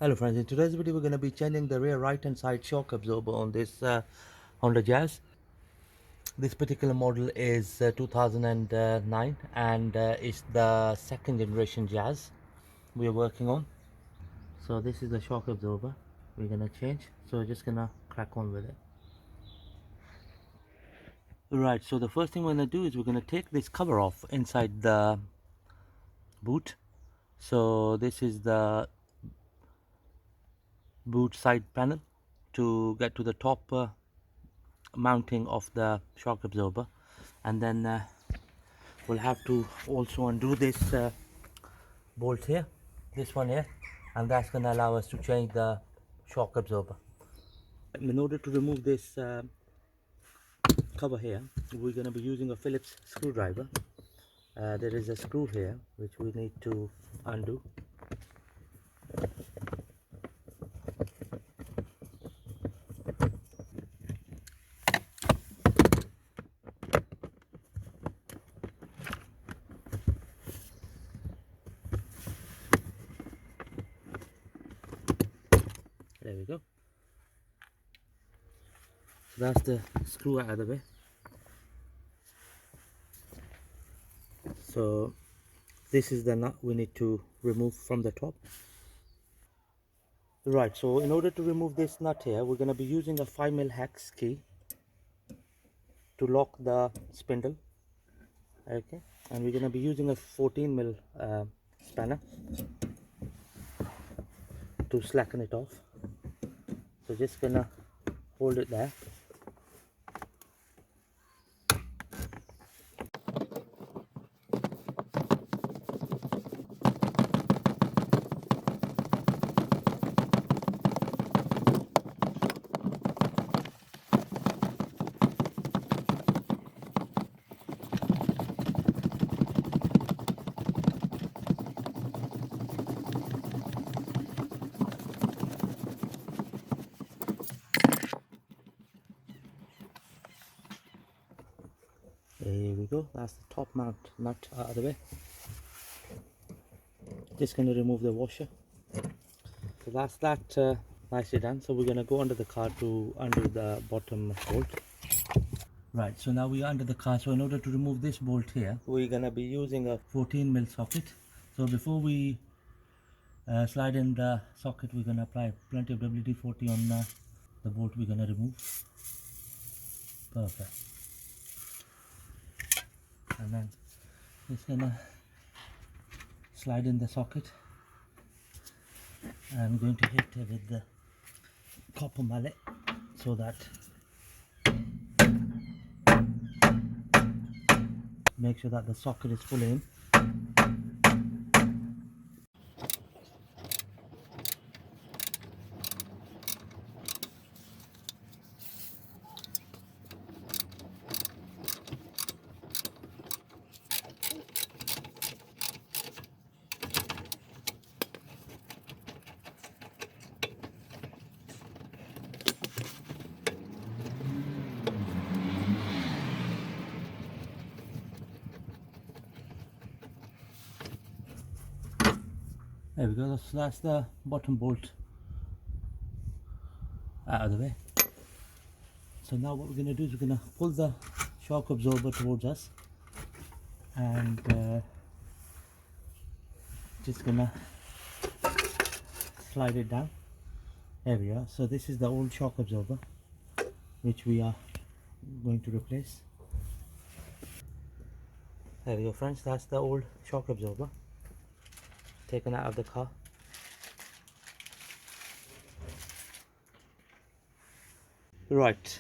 Hello friends, in today's video we're going to be changing the rear right hand side shock absorber on this Honda Jazz. This particular model is 2009 and it's the second generation Jazz we are working on. So this is the shock absorber we're going to change, so we're just going to crack on with it. Right, so the first thing we're going to do is we're going to take this cover off inside the boot. So this is the boot side panel to get to the top mounting of the shock absorber, and then we'll have to also undo this bolt here, this one here, and that's going to allow us to change the shock absorber. In order to remove this cover here, we're going to be using a Phillips screwdriver. There is a screw here which we need to undo. There we go. So that's the screw out of the way. So this is the nut we need to remove from the top. Right, so in order to remove this nut here, we're going to be using a 5mm hex key to lock the spindle. Okay, and we're going to be using a 14mm spanner to slacken it off. So just gonna hold it there. There we go, that's the top mount nut out of the way. Just going to remove the washer. So that's that nicely done. So we're going to go under the car to undo the bottom bolt. Right, so now we are under the car. So in order to remove this bolt here, we're going to be using a 14mm socket. So before we slide in the socket, we're going to apply plenty of WD-40 on the bolt we're going to remove. Perfect. And then just gonna slide in the socket, and I'm going to hit it with the copper mallet so that make sure that the socket is fully in. There we go, that's the bottom bolt out of the way. So now what we're going to do is we're going to pull the shock absorber towards us, and just going to slide it down. There we are. So this is the old shock absorber which we are going to replace. There we go friends, that's the old shock absorber taken out of the car. Right,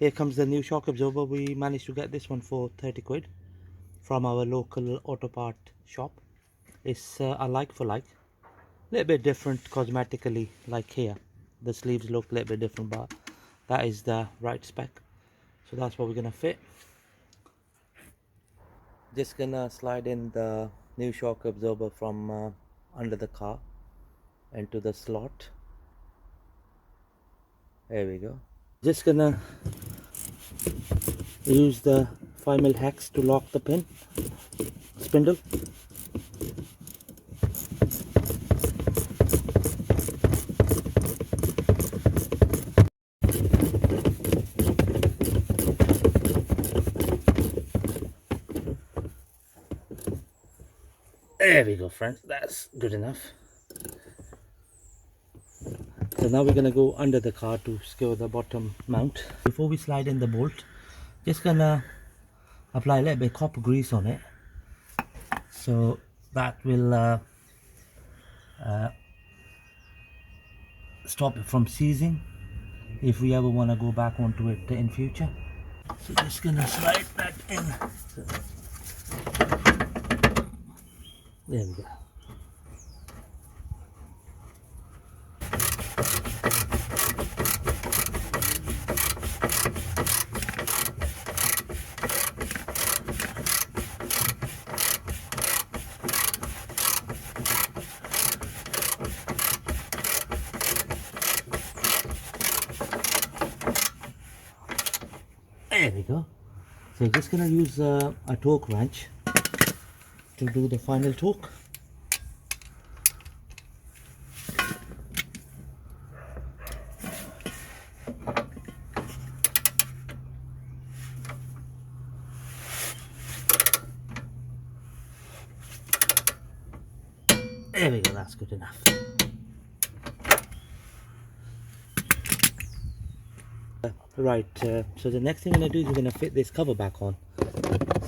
here comes the new shock absorber. We managed to get this one for 30 quid from our local auto part shop. It's a like for like, a little bit different cosmetically. Like here the sleeves look a little bit different, but that is the right spec, so that's what we're gonna fit. Just gonna slide in the new shock absorber from under the car into the slot. There we go. Just gonna use the 5mm hex to lock the pin spindle. There we go, friends, that's good enough. So now we're going to go under the car to secure the bottom mount. Before we slide in the bolt, just gonna apply a little bit of copper grease on it, so that will stop it from seizing if we ever want to go back onto it in future. So just gonna slide that in. So, there we go. There we go. So just gonna use a torque wrench to do the final torque. There we go, that's good enough. Right, so the next thing we're going to do is we're going to fit this cover back on.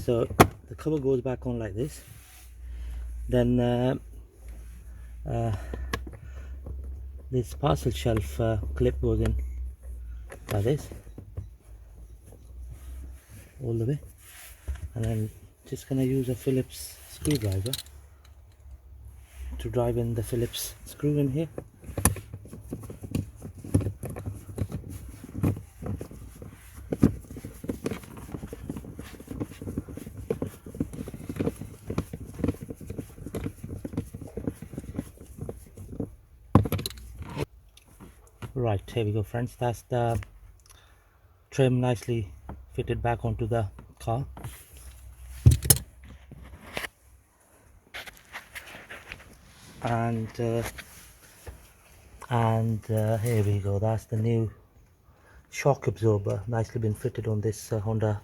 So the cover goes back on like this. Then this parcel shelf clip goes in like this, all the way. And then just going to use a Phillips screwdriver to drive in the Phillips screw in here. Right, here we go, friends, that's the trim nicely fitted back onto the car. And here we go, that's the new shock absorber nicely been fitted on this Honda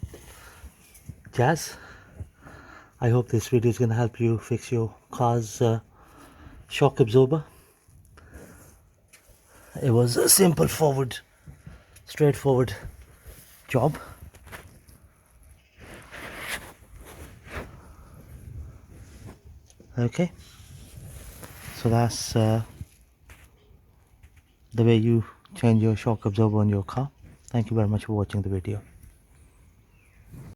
Jazz. I hope this video is going to help you fix your car's shock absorber. It was a simple, straightforward job. Okay, so that's the way you change your shock absorber on your car. Thank you very much for watching the video.